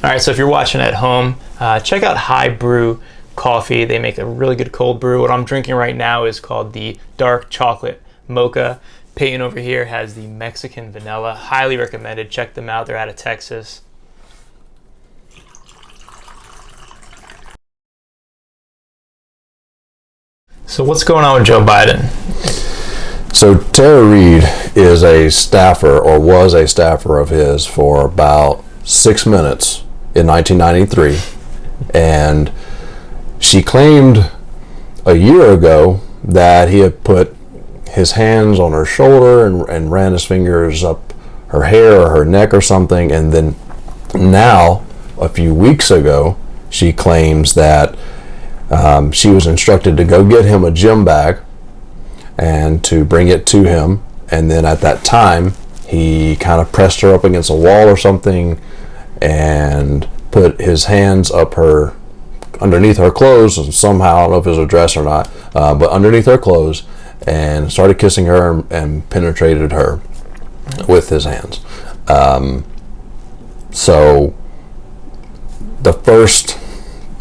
All right, so if you're watching at home, check out High Brew Coffee. They make a really good cold brew. What I'm drinking right now is called the Dark Chocolate Mocha. Peyton over here has the Mexican Vanilla. Highly recommended. Check them out. They're out of Texas. So what's going on with Joe Biden? So Tara Reid is a staffer, or was a staffer of his, for about 6 minutes in 1993, and she claimed a year ago that he had put his hands on her shoulder and ran his fingers up her hair or her neck or something, and then now, a few weeks ago, she claims that she was instructed to go get him a gym bag and to bring it to him, and then at that time he kind of pressed her up against a wall or something and put his hands up her underneath her clothes, and somehow, I don't know if it was a dress or not, but underneath her clothes, and started kissing her and penetrated her with his hands. So the first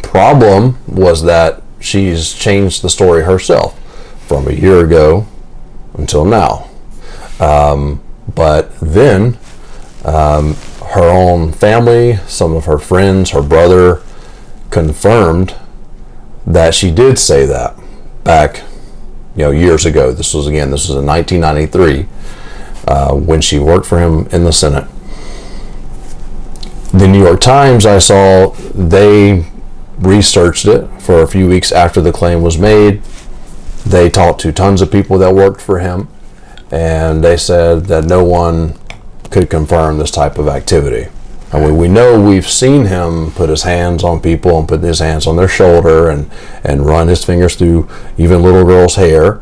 problem was that she's changed the story herself from a year ago until now. But then her own family, some of her friends, her brother, confirmed that she did say that back, years ago. This was in 1993, when she worked for him in the Senate. The New York Times, I saw, they researched it for a few weeks after the claim was made. They talked to tons of people that worked for him, and they said that no one could confirm this type of activity. I mean, we know, we've seen him put his hands on people and put his hands on their shoulder and run his fingers through even little girls' hair.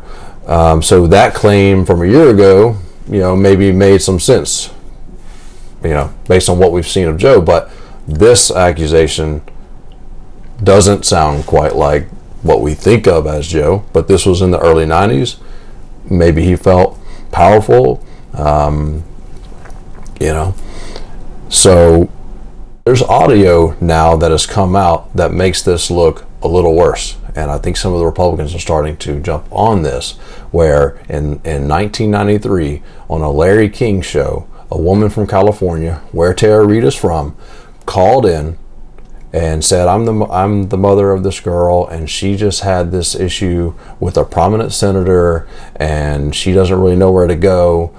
So that claim from a year ago, maybe made some sense, based on what we've seen of Joe. But this accusation doesn't sound quite like what we think of as Joe. But this was in the early 90s. Maybe he felt powerful, So there's audio now that has come out that makes this look a little worse. And I think some of the Republicans are starting to jump on this, where in 1993, on a Larry King show, a woman from California, where Tara Reid is from, called in and said, I'm the mother of this girl, and she just had this issue with a prominent senator, and she doesn't really know where to go.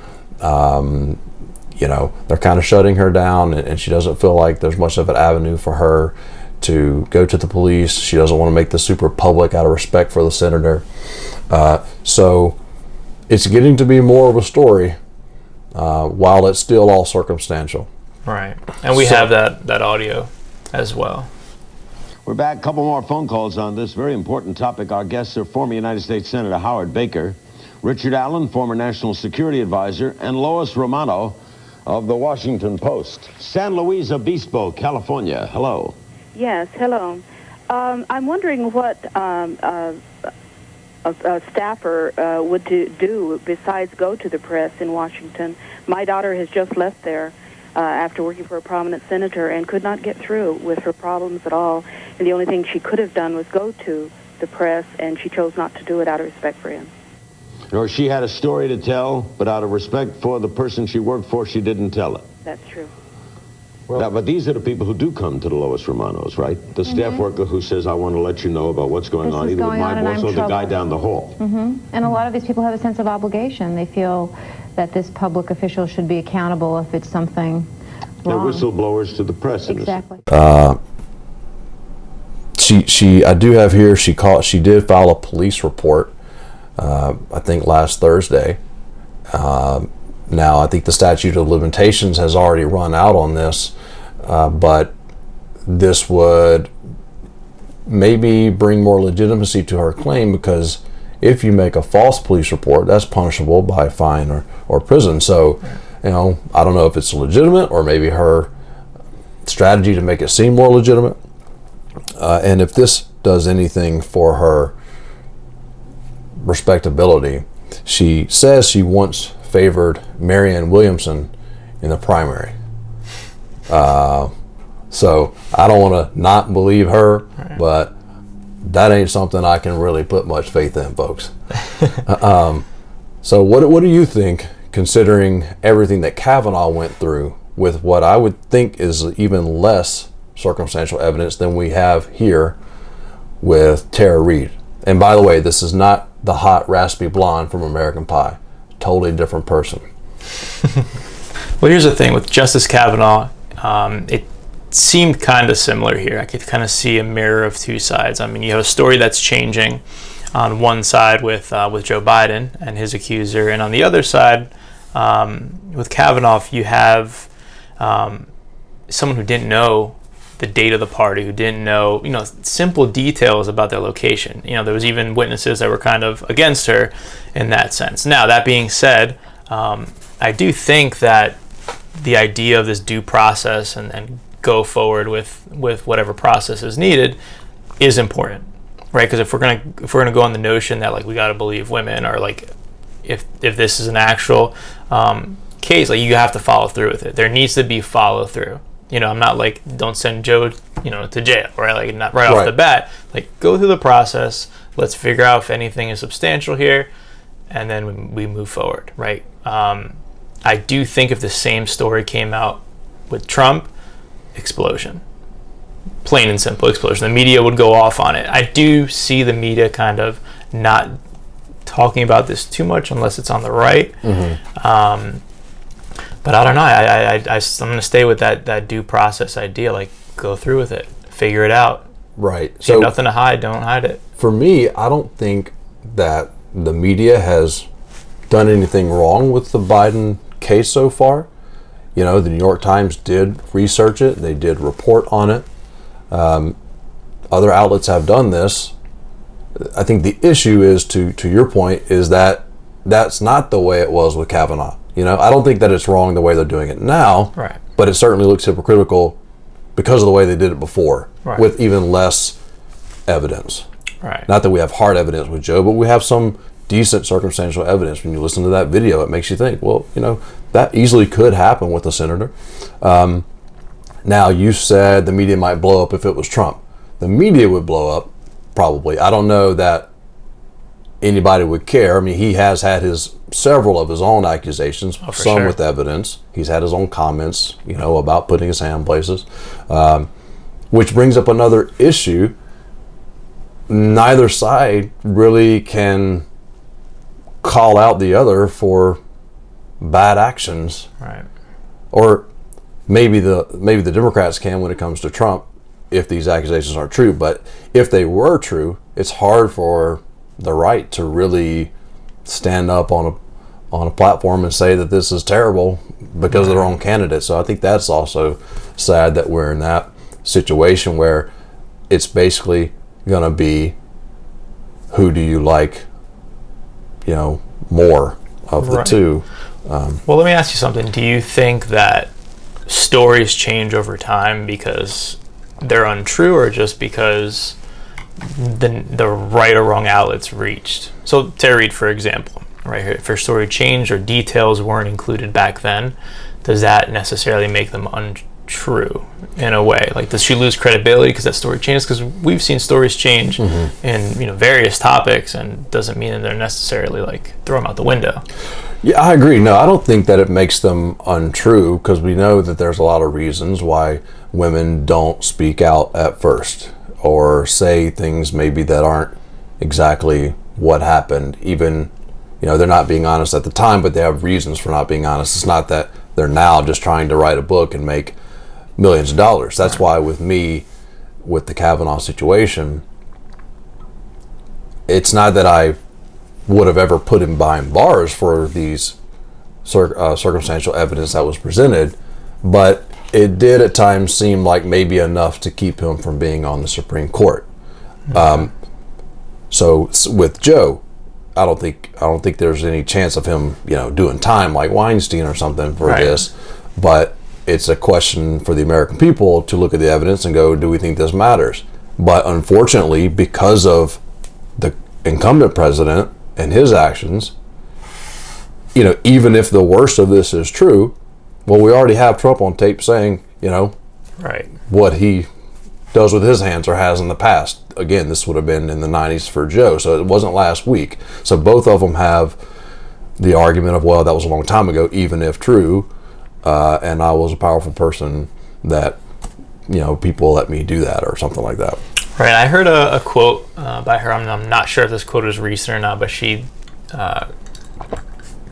They're kind of shutting her down, and she doesn't feel like there's much of an avenue for her to go to the police. She doesn't want to make this super public out of respect for the senator. So it's getting to be more of a story, while it's still all circumstantial. Right. And we have that audio as well. We're back. A couple more phone calls on this very important topic. Our guests are former United States Senator Howard Baker, Richard Allen, former National Security Advisor, and Lois Romano of the Washington Post. San Luis Obispo, California. Hello. Yes, hello. I'm wondering what a staffer would do besides go to the press in Washington. My daughter has just left there after working for a prominent senator and could not get through with her problems at all. And the only thing she could have done was go to the press, and she chose not to do it out of respect for him. Or she had a story to tell, but out of respect for the person she worked for, she didn't tell it. That's true. Well, but these are the people who do come to the Lois Romanos, right? The staff worker who says, I want to let you know about what's going on, either with my boss or the guy down the hall. And a lot of these people have a sense of obligation. They feel that this public official should be accountable if it's something wrong. They're whistleblowers to the press. Exactly. I do have here, she did file a police report, I think last Thursday. Now, I think the statute of limitations has already run out on this, but this would maybe bring more legitimacy to her claim, because if you make a false police report, that's punishable by fine or prison. So, I don't know if it's legitimate, or maybe her strategy to make it seem more legitimate. And if this does anything for her respectability, she says she once favored Marianne Williamson in the primary. So I don't want to not believe her, but that ain't something I can really put much faith in, folks. So what do you think, considering everything that Kavanaugh went through with what I would think is even less circumstantial evidence than we have here with Tara Reade? And by the way, this is not the hot, raspy blonde from American Pie. Totally different person. Well, here's the thing with Justice Kavanaugh. It seemed kind of similar here. I could kind of see a mirror of two sides. I mean, you have a story that's changing on one side with Joe Biden and his accuser, and on the other side, with Kavanaugh, you have someone who didn't know the date of the party, who didn't know, simple details about their location. There was even witnesses that were kind of against her in that sense. Now, that being said, I do think that the idea of this due process and go forward with whatever process is needed is important, right? Because if we're gonna go on the notion that we got to believe women, or if this is an actual case, you have to follow through with it. There needs to be follow through. I'm not don't send Joe to jail, right? Not right off the bat. Go through the process. Let's figure out if anything is substantial here, and then we move forward, right? I do think if the same story came out with Trump, explosion. Plain and simple explosion. The media would go off on it. I do see the media kind of not talking about this too much unless it's on the right. Mm-hmm. But I don't know. I'm going to stay with that due process idea. Go through with it. Figure it out. Right. So you have nothing to hide. Don't hide it. For me, I don't think that the media has done anything wrong with the Biden case so far. The New York Times did research it. They did report on it. Other outlets have done this. I think the issue is, to your point, is that that's not the way it was with Kavanaugh. I don't think that it's wrong the way they're doing it now, right? But it certainly looks hypocritical because of the way they did it before, right, with even less evidence. Right. Not that we have hard evidence with Joe, but we have some decent circumstantial evidence. When you listen to that video, it makes you think, well, that easily could happen with a senator. Now, you said the media might blow up if it was Trump. The media would blow up, probably. I don't know that anybody would care. I mean, he has had several of his own accusations, some sure, with evidence. He's had his own comments, about putting his hand places, which brings up another issue. Neither side really can call out the other for bad actions, right? Or maybe the Democrats can when it comes to Trump, if these accusations aren't true. But if they were true, it's hard for the right to really stand up on a platform and say that this is terrible because of their own candidate. So I think that's also sad that we're in that situation where it's basically going to be, who do you like, more of the two. Well, let me ask you something. Do you think that stories change over time because they're untrue, or just because the right or wrong outlets reached? So Tara Reade, for example, right here, if her story changed or details weren't included back then, does that necessarily make them untrue in a way? Does she lose credibility because that story changes? Because we've seen stories change in various topics, and doesn't mean that they're necessarily throw them out the window. Yeah, I agree. No, I don't think that it makes them untrue, because we know that there's a lot of reasons why women don't speak out at first, or say things maybe that aren't exactly what happened. Even, they're not being honest at the time, but they have reasons for not being honest. It's not that they're now just trying to write a book and make millions of dollars. That's why with me, with the Kavanaugh situation, it's not that I would have ever put him behind bars for these circumstantial evidence that was presented, but it did at times seem like maybe enough to keep him from being on the Supreme Court. So with Joe, I don't think there's any chance of him, doing time like Weinstein or something for this, but it's a question for the American people to look at the evidence and go, do we think this matters? But unfortunately, because of the incumbent president and his actions, even if the worst of this is true, well, we already have Trump on tape saying, Right. what he does with his hands or has in the past. Again, this would have been in the 90s for Joe, so it wasn't last week. So both of them have the argument of, well, that was a long time ago, even if true, and I was a powerful person that, people let me do that or something like that. Right. I heard a quote by her. I'm not sure if this quote is recent or not, but she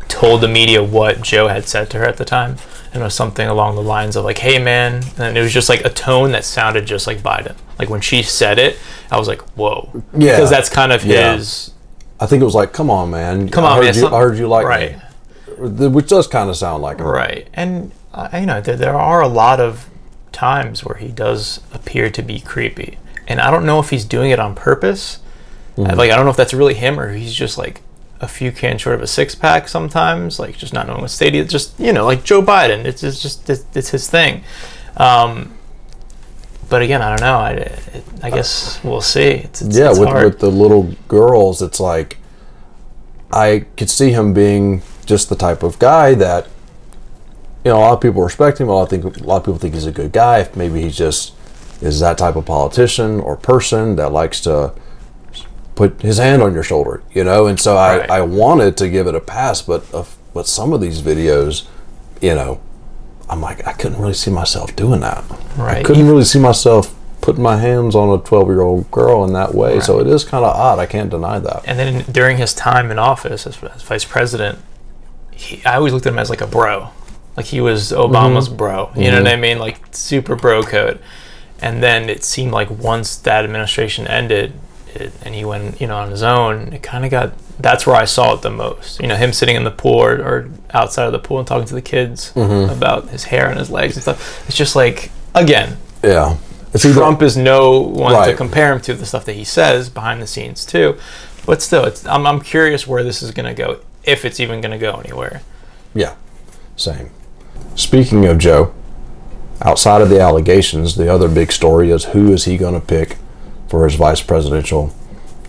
told the media what Joe had said to her at the time. And it was something along the lines of like, hey, man. And it was just like a tone that sounded just like Biden. Like when she said it, I was like, whoa. Yeah. Because that's kind of his... I think it was like, come on, man. I heard you like me. Which does kind of sound like him. Right. And, there are a lot of times where he does appear to be creepy. And I don't know if he's doing it on purpose. Mm-hmm. Like, I don't know if that's really him or he's just like a few cans short of a six-pack sometimes, like just not knowing what state he's just, like Joe Biden. It's his thing. But again, I don't know. I guess we'll see. It's with the little girls, it's like I could see him being just the type of guy that, a lot of people respect him. A lot of people think he's a good guy. Maybe he just is that type of politician or person that likes to put his hand on your shoulder, And so I wanted to give it a pass, but some of these videos, I'm like, I couldn't really see myself doing that. Right. I couldn't really see myself putting my hands on a 12-year-old girl in that way. Right. So it is kind of odd. I can't deny that. And then during his time in office as vice president, I always looked at him as like a bro. Like he was Obama's bro. You know what I mean? Like super bro code. And then it seemed like once that administration ended and he went, on his own, it kind of that's where I saw it the most. Him sitting in the pool or outside of the pool and talking to the kids about his hair and his legs and stuff. It's just like, again, yeah. Trump is no one to compare him to the stuff that he says behind the scenes too. But still, I'm curious where this is going to go, if it's even going to go anywhere. Yeah, same. Speaking of Joe, outside of the allegations, the other big story is who is he going to pick for his vice presidential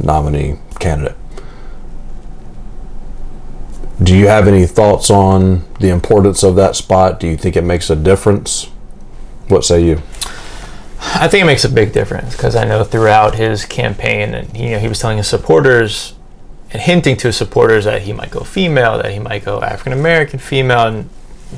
nominee candidate. Do you have any thoughts on the importance of that spot? Do you think it makes a difference? What say you? I think it makes a big difference because I know throughout his campaign, and he was telling his supporters and hinting to his supporters that he might go female, that he might go African American female, and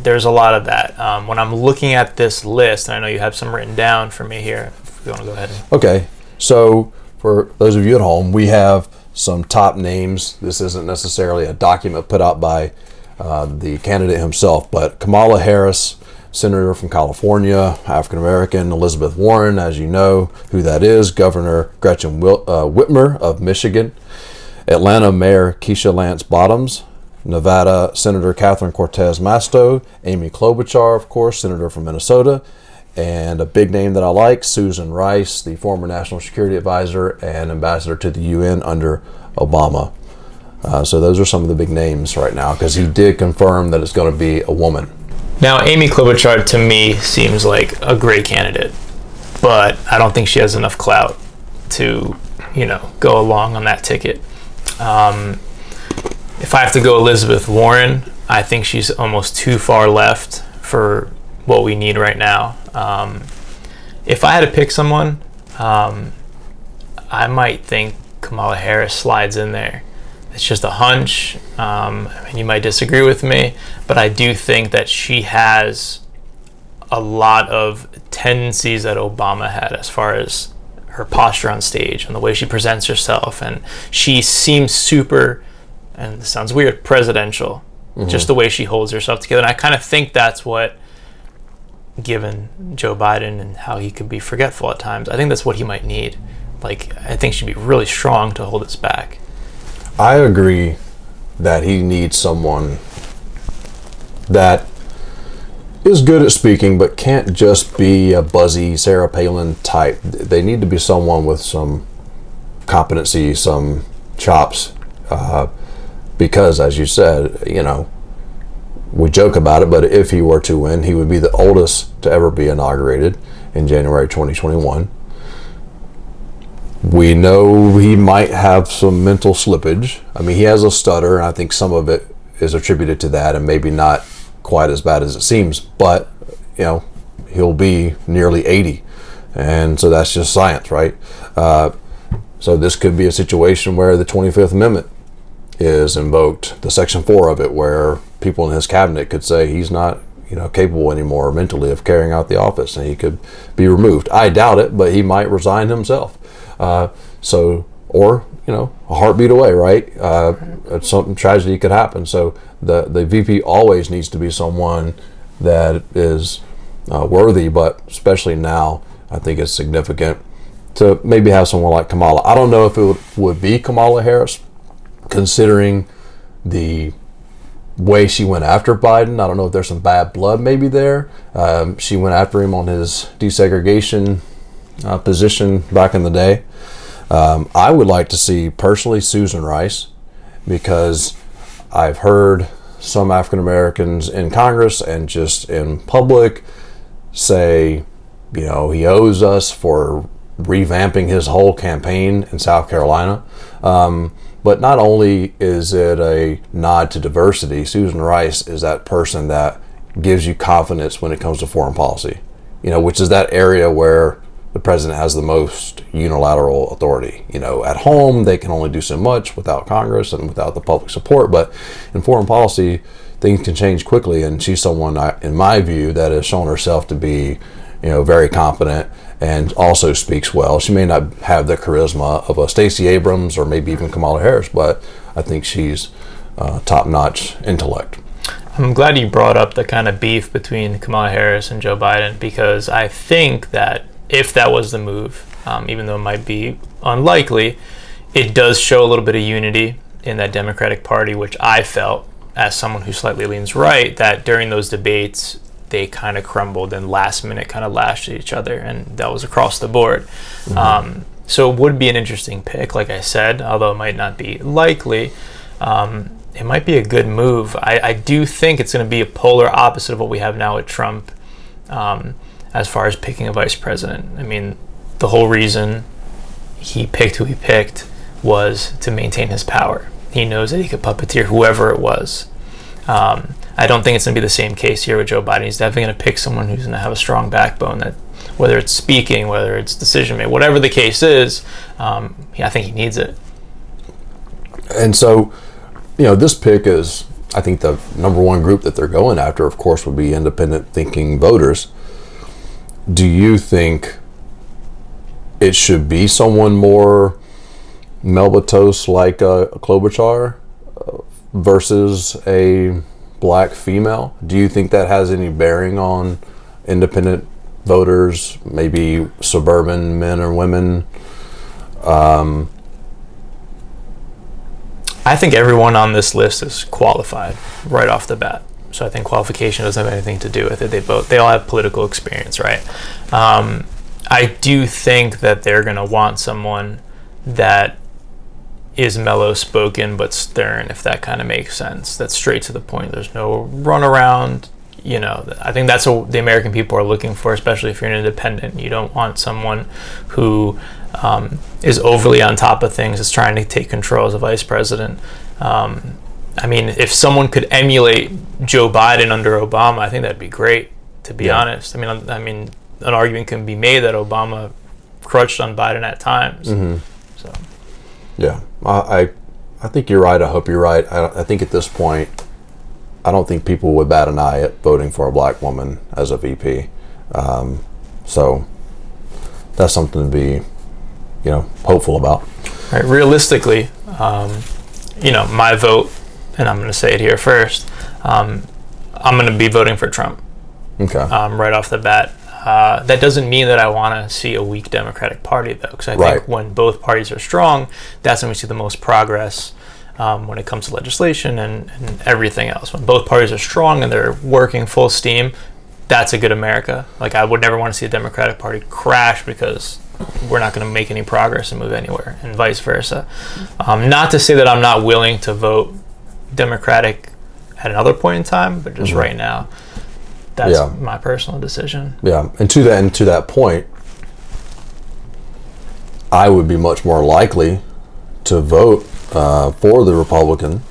there's a lot of that. When I'm looking at this list, and I know you have some written down for me here, if you want to go ahead. Okay, so for those of you at home, we have some top names. This isn't necessarily a document put out by the candidate himself, but Kamala Harris, Senator from California, African American. Elizabeth Warren, as you know who that is, Governor Gretchen Whitmer of Michigan, Atlanta Mayor Keisha Lance Bottoms, Nevada Senator Catherine Cortez Masto, Amy Klobuchar, of course, Senator from Minnesota, and a big name that I like, Susan Rice, the former National Security Advisor and Ambassador to the UN under Obama. So those are some of the big names right now because he did confirm that it's going to be a woman. Now, Amy Klobuchar to me seems like a great candidate, but I don't think she has enough clout to, go along on that ticket. If I have to go Elizabeth Warren, I think she's almost too far left for what we need right now. If I had to pick someone, I might think Kamala Harris slides in there. It's just a hunch. You might disagree with me, but I do think that she has a lot of tendencies that Obama had as far as her posture on stage and the way she presents herself. And she seems super, and this sounds weird, presidential, just the way she holds herself together. And I kind of think that's what, given Joe Biden and how he could be forgetful at times, I think that's what he might need. Like, I think she'd be really strong to hold us back. I agree that he needs someone that is good at speaking but can't just be a buzzy Sarah Palin type. They need to be someone with some competency, some chops, because as you said, we joke about it, but if he were to win, he would be the oldest to ever be inaugurated in January 2021. We know he might have some mental slippage. I mean, he has a stutter, and I think some of it is attributed to that, and maybe not quite as bad as it seems, but, he'll be nearly 80. And so that's just science, right? So this could be a situation where the 25th Amendment is invoked, the Section 4 of it, where people in his cabinet could say he's not, capable anymore mentally of carrying out the office, and he could be removed. I doubt it, but he might resign himself. Or a heartbeat away, right? Something tragedy could happen. So the VP always needs to be someone that is worthy, but especially now, I think it's significant to maybe have someone like Kamala. I don't know if it would be Kamala Harris, considering the way she went after Biden. I don't know if there's some bad blood maybe there. She went after him on his desegregation position back in the day. I would like to see personally Susan Rice, because I've heard some African Americans in Congress and just in public say, he owes us for revamping his whole campaign in South Carolina. But not only is it a nod to diversity, Susan Rice is that person that gives you confidence when it comes to foreign policy, which is that area where the president has the most unilateral authority. At home, they can only do so much without Congress and without the public support. But in foreign policy, things can change quickly. And she's someone, in my view, that has shown herself to be, very competent and also speaks well. She may not have the charisma of a Stacey Abrams or maybe even Kamala Harris, but I think she's top-notch intellect. I'm glad you brought up the kind of beef between Kamala Harris and Joe Biden, because I think that if that was the move, even though it might be unlikely, it does show a little bit of unity in that Democratic Party, which I felt, as someone who slightly leans right, that during those debates, they kind of crumbled and last minute kind of lashed at each other, and that was across the board. So it would be an interesting pick, like I said, although it might not be likely. It might be a good move. I do think it's going to be a polar opposite of what we have now with Trump, as far as picking a vice president. I mean, the whole reason he picked who he picked was to maintain his power. He knows that he could puppeteer whoever it was. I don't think it's going to be the same case here with Joe Biden. He's definitely going to pick someone who's going to have a strong backbone, that whether it's speaking, whether it's decision making, whatever the case is, I think he needs it. And so, this pick is, I think, the number one group that they're going after, of course, would be independent thinking voters. Do you think it should be someone more Melba-Toast like Klobuchar versus a black female? Do you think that has any bearing on independent voters, maybe suburban men or women? I think everyone on this list is qualified right off the bat. So I think qualification doesn't have anything to do with it. They all have political experience, right? I do think that they're going to want someone that is mellow spoken but stern, if that kind of makes sense. That's straight to the point. There's no runaround. I think that's what the American people are looking for, especially if you're an independent. You don't want someone who is overly on top of things, is trying to take control as a vice president. If someone could emulate Joe Biden under Obama, I think that'd be great, to be honest. I mean, an argument can be made that Obama crutched on Biden at times. So. Yeah, I think you're right. I hope you're right. I think at this point, I don't think people would bat an eye at voting for a black woman as a VP. So that's something to be, hopeful about. Right. Realistically, my vote, and I'm going to say it here first, I'm going to be voting for Trump. Okay. Right off the bat. That doesn't mean that I want to see a weak Democratic Party, though, because I think when both parties are strong, that's when we see the most progress when it comes to legislation and everything else. When both parties are strong and they're working full steam, that's a good America. Like, I would never want to see the Democratic Party crash because we're not going to make any progress and move anywhere, and vice versa. Not to say that I'm not willing to vote Democratic at another point in time, but just right now, that's my personal decision. Yeah, and to that point, I would be much more likely to vote for the Republican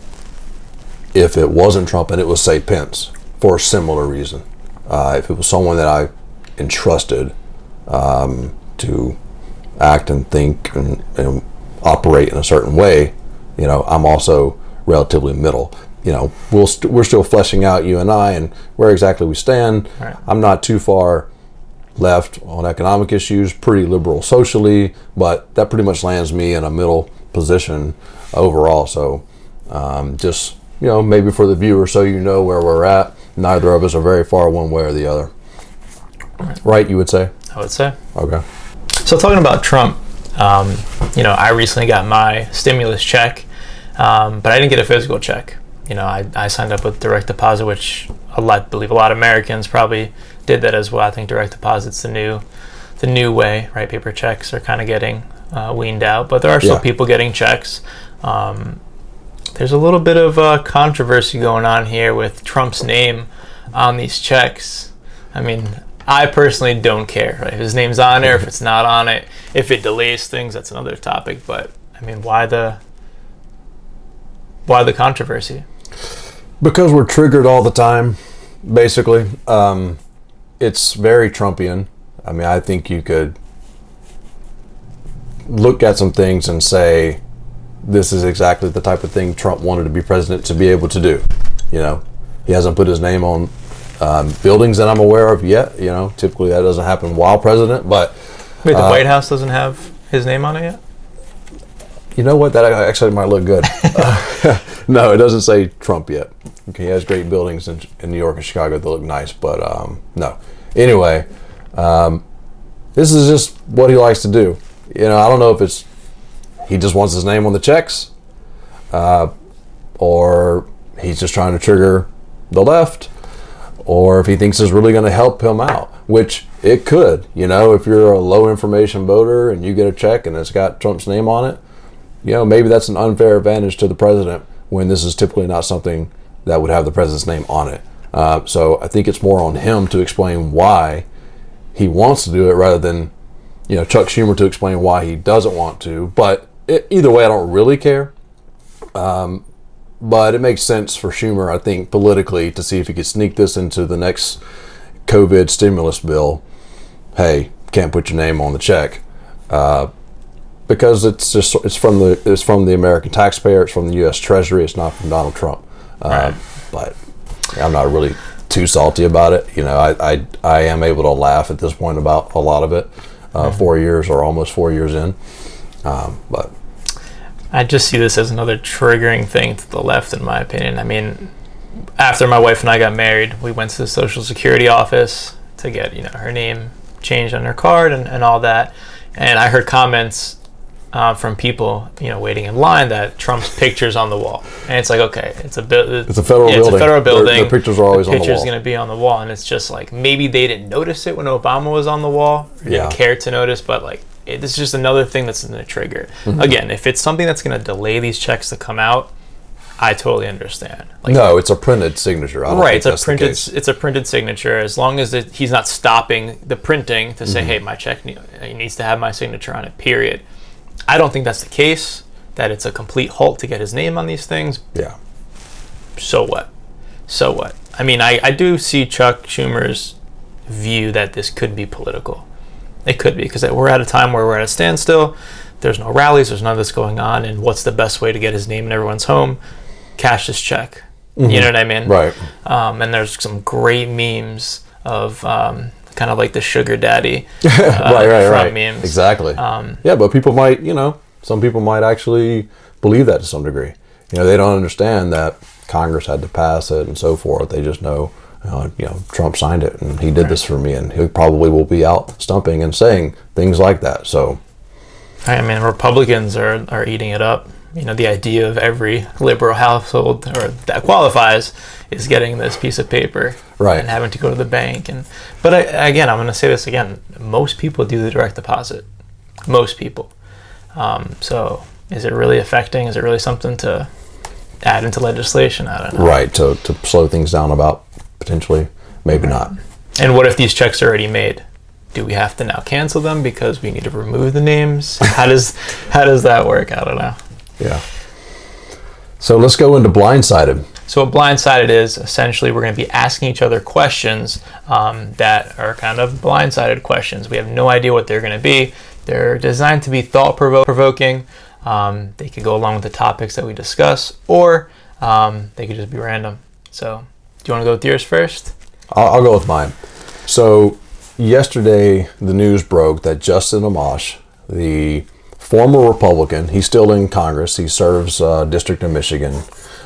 if it wasn't Trump and it was, say, Pence, for a similar reason. If it was someone that I entrusted to act and think and operate in a certain way, I'm also relatively middle. We're still fleshing out, you and I, and where exactly we stand. Right. I'm not too far left on economic issues, pretty liberal socially, but that pretty much lands me in a middle position overall. So just, maybe for the viewer, so you know where we're at, neither of us are very far one way or the other. Right, you would say? I would say. Okay. So talking about Trump, I recently got my stimulus check, but I didn't get a physical check. I signed up with direct deposit, which I believe a lot of Americans probably did that as well. I think direct deposit's the new way, right? Paper checks are kind of getting weaned out, but there are still people getting checks. There's a little bit of controversy going on here with Trump's name on these checks. I mean, I personally don't care, right? If his name's on there, if it's not on it, if it delays things, that's another topic. But I mean, why the controversy? Because we're triggered all the time, basically. It's very Trumpian. I mean, I think you could look at some things and say, this is exactly the type of thing Trump wanted to be president to be able to do. He hasn't put his name on buildings that I'm aware of yet. Typically that doesn't happen while president, but wait, the White House doesn't have his name on it yet? You know what? That actually might look good. No, it doesn't say Trump yet. Okay, he has great buildings in New York and Chicago that look nice, but no. Anyway, this is just what he likes to do. I don't know if he just wants his name on the checks, or he's just trying to trigger the left, or if he thinks it's really going to help him out, which it could. If you're a low information voter and you get a check and it's got Trump's name on it, maybe that's an unfair advantage to the president when this is typically not something that would have the president's name on it. So I think it's more on him to explain why he wants to do it rather than, Chuck Schumer to explain why he doesn't want to. But either way, I don't really care. But it makes sense for Schumer, I think, politically, to see if he could sneak this into the next COVID stimulus bill. Hey, can't put your name on the check, because it's from the American taxpayer, it's from the U.S. Treasury, it's not from Donald Trump. Right. But I'm not really too salty about it. I am able to laugh at this point about a lot of it. 4 years or almost 4 years in, but. I just see this as another triggering thing to the left, in my opinion. I mean, after my wife and I got married, we went to the Social Security office to get, her name changed on her card and all that. And I heard comments from people, waiting in line that Trump's picture's on the wall. And it's like, okay, it's a federal building. It's a federal building. The pictures are always on the wall. The picture's going to be on the wall. And it's just like, maybe they didn't notice it when Obama was on the wall. Or didn't care to notice, but this is just another thing that's going to trigger. Mm-hmm. Again, if it's something that's going to delay these checks to come out, I totally understand. No, it's a printed signature. Right, it's a printed signature. As long as he's not stopping the printing to say, hey, my check needs to have my signature on it, period. I don't think that's the case, that it's a complete halt to get his name on these things. Yeah. So what? I mean, I do see Chuck Schumer's view that this could be political. It could be, because we're at a time where we're at a standstill. There's no rallies. There's none of this going on. And what's the best way to get his name in everyone's home? Cash this check. Mm-hmm. You know what I mean? Right. And there's some great memes of kind of like the sugar daddy right. memes. Exactly. But people might, some people might actually believe that to some degree. They don't understand that Congress had to pass it and so forth. They just know, Trump signed it and he did this for me, and he probably will be out stumping and saying things like that. So, I mean, Republicans are eating it up. The idea of every liberal household or that qualifies is getting this piece of paper, right, and having to go to the bank. But again, I'm going to say this again. Most people do the direct deposit. Most people. So, is it really affecting? Is it really something to add into legislation? I don't know. Right, to slow things down about potentially, maybe not. And what if these checks are already made? Do we have to now cancel them because we need to remove the names? How does that work? I don't know. Yeah. So let's go into blindsided. So what blindsided is, essentially we're going to be asking each other questions that are kind of blindsided questions. We have no idea what they're going to be. They're designed to be thought-provoking. They could go along with the topics that we discuss, or they could just be random. So do you want to go with yours first? I'll go with mine. So yesterday the news broke that Justin Amash, the former Republican, he's still in Congress, he serves District of Michigan,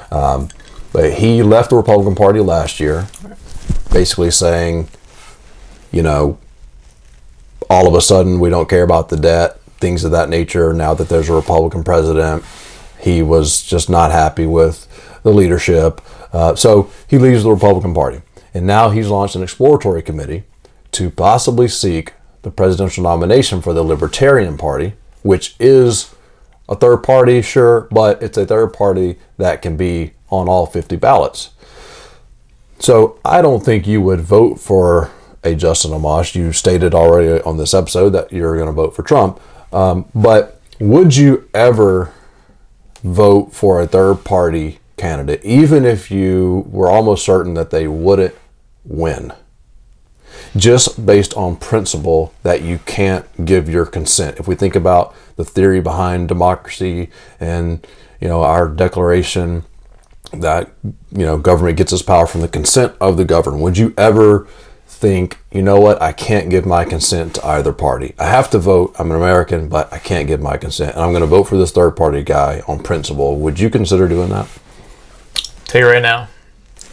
but he left the Republican Party last year, basically saying, you know, all of a sudden we don't care about the debt, things of that nature, now that there's a Republican president. He was just not happy with the leadership. So he leaves the Republican Party. And now he's launched an exploratory committee to possibly seek the presidential nomination for the Libertarian Party, which is a third party, sure, but it's a third party that can be on all 50 ballots. So I don't think you would vote for a Justin Amash. You stated already on this episode that you're going to vote for Trump. But would you ever vote for a third party candidate, even if you were almost certain that they wouldn't win? Just based on principle that you can't give your consent. If we think about the theory behind democracy and, you know, our declaration that, you know, government gets its power from the consent of the governed, would you ever think, you know what, I can't give my consent to either party? I have to vote, I'm an American, but I can't give my consent, and I'm going to vote for this third party guy on principle. Would you consider doing that? Tell you right now,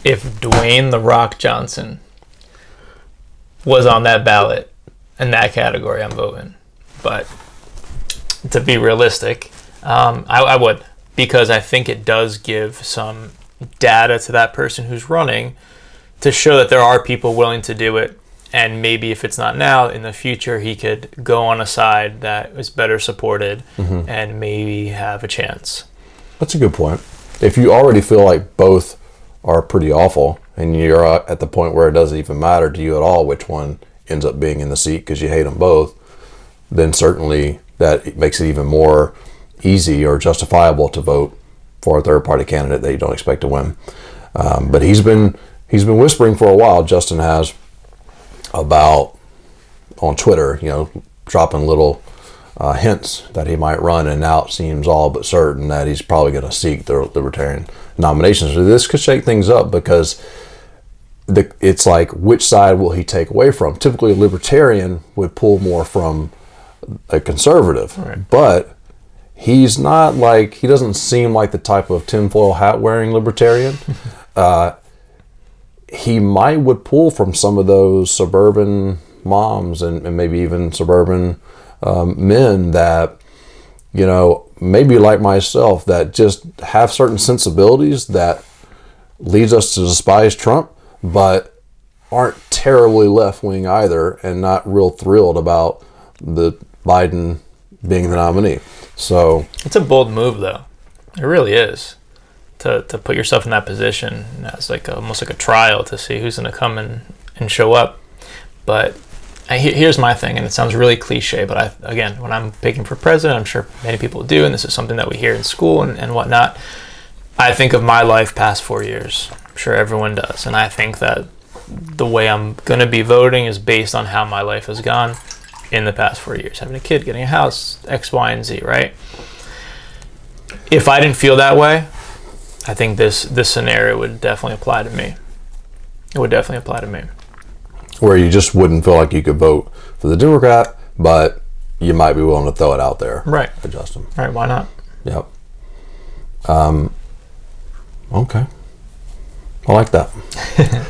if Dwayne "The Rock" Johnson was on that ballot in that category, I'm voting. But to be realistic, I would, because I think it does give some data to that person who's running to show that there are people willing to do it. And maybe if it's not now, in the future, he could go on a side that is better supported and maybe have a chance. That's a good point. If you already feel like both are pretty awful and you're at the point where it doesn't even matter to you at all which one ends up being in the seat because you hate them both, then certainly that makes it even more easy or justifiable to vote for a third party candidate that you don't expect to win. But he's been whispering for a while, Justin has, about, on Twitter, you know, dropping little hints that he might run, and now it seems all but certain that he's probably going to seek the Libertarian nominations. So this could shake things up, because it's like, which side will he take away from? Typically a Libertarian would pull more from a conservative, right. But he's not like, he doesn't seem like the type of tinfoil hat wearing Libertarian. He would pull from some of those suburban moms and maybe even suburban men that, you know, maybe like myself, that just have certain sensibilities that leads us to despise Trump, but aren't terribly left-wing either, and not real thrilled about the Biden being the nominee. So it's a bold move, though. It really is. To put yourself in that position as like almost like a trial to see who's going to come and show up. But here's my thing, and it sounds really cliche, but again, when I'm picking for president, I'm sure many people do, and this is something that we hear in school and whatnot, I think of my life past 4 years. I'm sure everyone does. And I think that the way I'm going to be voting is based on how my life has gone in the past 4 years. Having a kid, getting a house, X, Y, and Z, right? If I didn't feel that way, I think this scenario would definitely apply to me. It would definitely apply to me. Where you just wouldn't feel like you could vote for the Democrat, but you might be willing to throw it out there. Right. Adjust them. Right, why not? Yep. Okay. I like that.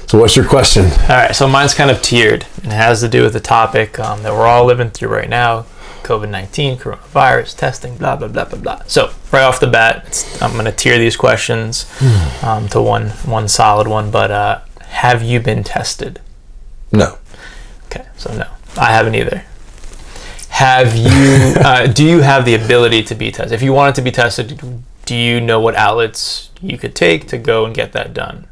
So what's your question? All right, so mine's kind of tiered, and it has to do with the topic that we're all living through right now, COVID-19, coronavirus, testing, blah, blah, blah, blah, blah. So right off the bat, I'm going to tier these questions to one solid one, but have you been tested? No. Okay, so no. I haven't either. Have you, do you have the ability to be tested? If you wanted to be tested, do you know what outlets you could take to go and get that done?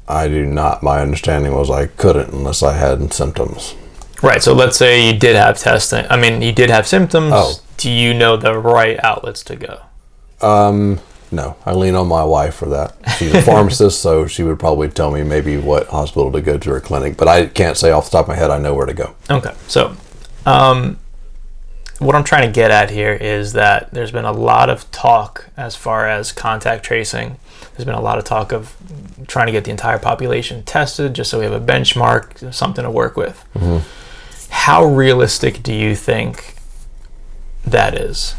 I do not. My understanding was I couldn't unless I had symptoms. Right, so let's say you did have testing. I mean, you did have symptoms. Oh. Do you know the right outlets to go? No, I lean on my wife for that. She's a pharmacist, so she would probably tell me maybe what hospital to go to or clinic. But I can't say off the top of my head I know where to go. Okay, so what I'm trying to get at here is that there's been a lot of talk as far as contact tracing. There's been a lot of talk of trying to get the entire population tested just so we have a benchmark, something to work with. Mm-hmm. How realistic do you think that is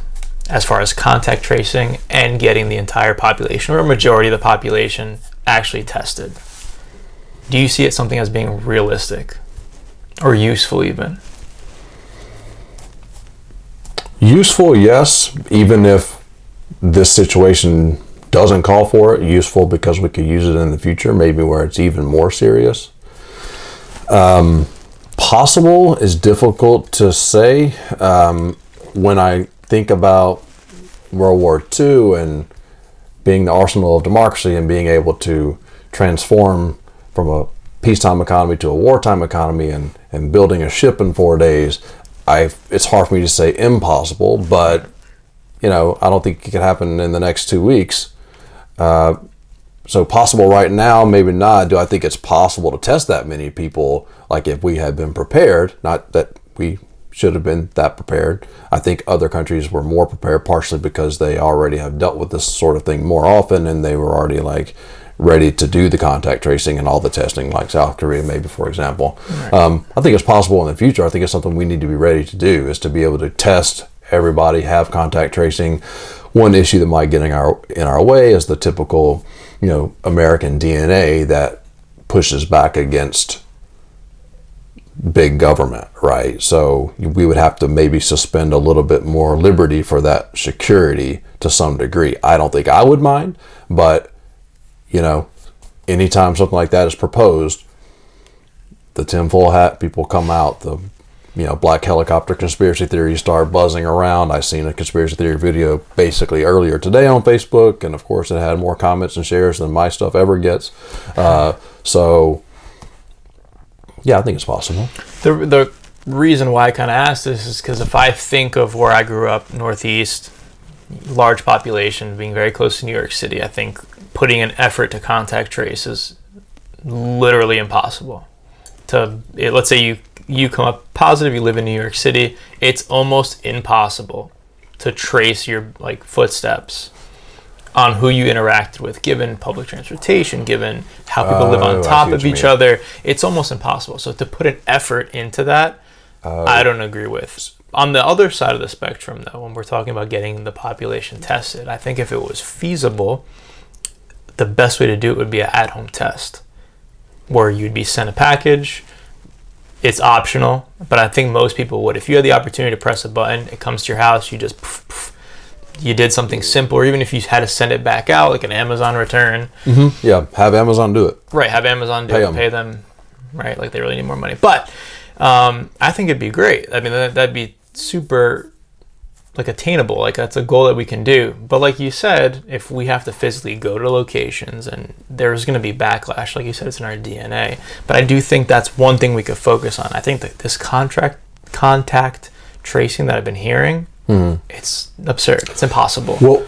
as far as contact tracing and getting the entire population or a majority of the population actually tested? Do you see it something as being realistic or useful even? Useful, yes, even if this situation doesn't call for it. Useful because we could use it in the future, maybe where it's even more serious. Possible is difficult to say. When I think about World War II and being the arsenal of democracy and being able to transform from a peacetime economy to a wartime economy and building a ship in 4 days, it's hard for me to say impossible, but I don't think it could happen in the next 2 weeks. So possible right now, maybe not. Do I think it's possible to test that many people? Like if we had been prepared, not that we should have been that prepared. I think other countries were more prepared, partially because they already have dealt with this sort of thing more often, and they were already ready to do the contact tracing and all the testing, like South Korea, maybe, for example. Right. I think it's possible in the future. I think it's something we need to be ready to do, is to be able to test everybody, have contact tracing. One issue that might get in our way is the typical, American DNA that pushes back against big government, right? So we would have to maybe suspend a little bit more liberty for that security to some degree. I don't think I would mind, but anytime something like that is proposed, the tinfoil hat people come out, the black helicopter conspiracy theories start buzzing around. I seen a conspiracy theory video basically earlier today on Facebook, and of course it had more comments and shares than my stuff ever gets. So yeah, I think it's possible. The reason why I kind of asked this is because if I think of where I grew up, Northeast, large population, being very close to New York City, I think putting an effort to contact trace is literally impossible. Let's say you come up positive, you live in New York City, it's almost impossible to trace your footsteps on who you interacted with, given public transportation, given how people live on top of each other. It's almost impossible. So to put an effort into that, I don't agree with. On the other side of the spectrum, though, when we're talking about getting the population tested, I think if it was feasible, the best way to do it would be an at-home test, where you'd be sent a package. It's optional, but I think most people would. If you had the opportunity to press a button, it comes to your house, you just you did something simple, or even if you had to send it back out, like an Amazon return. Mm-hmm. Yeah, have Amazon do it. Right, have Amazon do it, pay them, right, like they really need more money. But I think it'd be great. I mean, that'd be super, attainable. That's a goal that we can do. But like you said, if we have to physically go to locations, and there's going to be backlash, like you said, it's in our DNA. But I do think that's one thing we could focus on. I think that this contact tracing that I've been hearing, it's absurd. It's impossible. Well,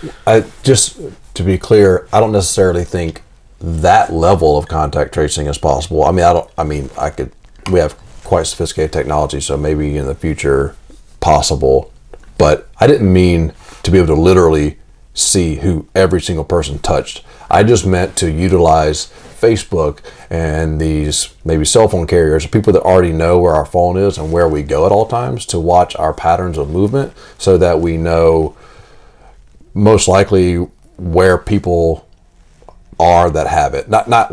just to be clear, I don't necessarily think that level of contact tracing is possible. We have quite sophisticated technology, so maybe in the future possible. But I didn't mean to be able to literally see who every single person touched. I just meant to utilize Facebook and these maybe cell phone carriers, people that already know where our phone is and where we go at all times, to watch our patterns of movement, so that we know most likely where people are that have it. Not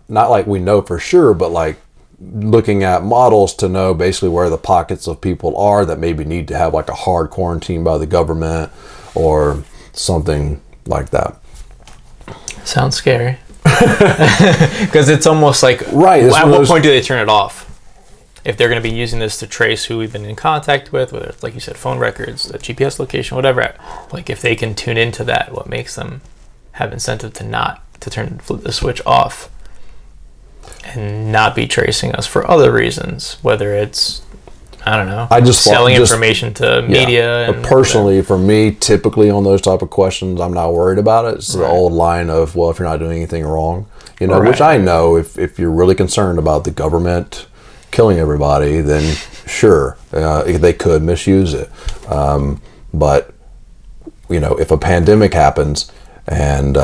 like we know for sure, but like looking at models to know basically where the pockets of people are that maybe need to have like a hard quarantine by the government or something like that. Sounds scary. Because it's almost like, right, at what point do they turn it off? If they're going to be using this to trace who we've been in contact with, whether it's, like you said, phone records, the GPS location, whatever, like if they can tune into that, what makes them have incentive to turn the switch off and not be tracing us for other reasons, whether it's I don't know, I just selling information to media. But personally, for me, typically on those type of questions, I'm not worried about it. It's the old line of, well, if you're not doing anything wrong, you know, which I know if you're really concerned about the government killing everybody, then sure, they could misuse it. But, you know, if a pandemic happens and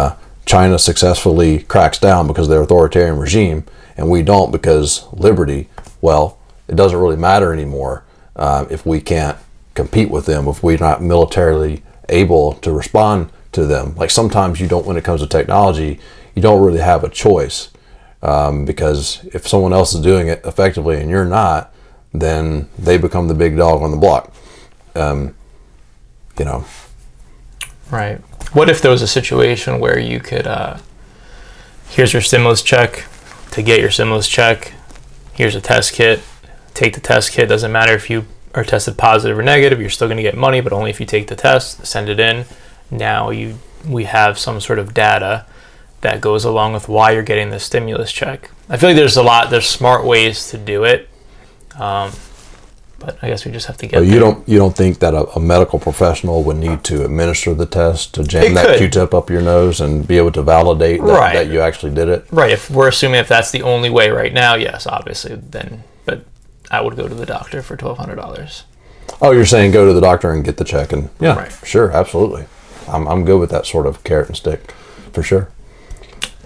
China successfully cracks down because of their authoritarian regime and we don't because liberty, well, it doesn't really matter anymore if we can't compete with them, if we're not militarily able to respond to them. Like sometimes you don't, when it comes to technology, you don't really have a choice because if someone else is doing it effectively and you're not, then they become the big dog on the block. You know. Right. What if there was a situation where you could, here's your stimulus check. To get your stimulus check, here's a test kit. Take the test kit. Doesn't matter if you are tested positive or negative. You're still going to get money, but only if you take the test. Send it in. Now we have some sort of data that goes along with why you're getting this stimulus check. I feel like there's smart ways to do it, but I guess we just have to get. You don't think that a medical professional would need to administer the test to jam that Q-tip up your nose and be able to validate that you actually did it? Right. If we're assuming if that's the only way right now, yes, obviously, then. But I would go to the doctor for $1,200. Oh, you're saying go to the doctor and get the check, and sure, absolutely. I'm good with that sort of carrot and stick, for sure.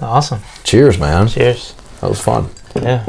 Awesome. Cheers, man. Cheers. That was fun. Yeah.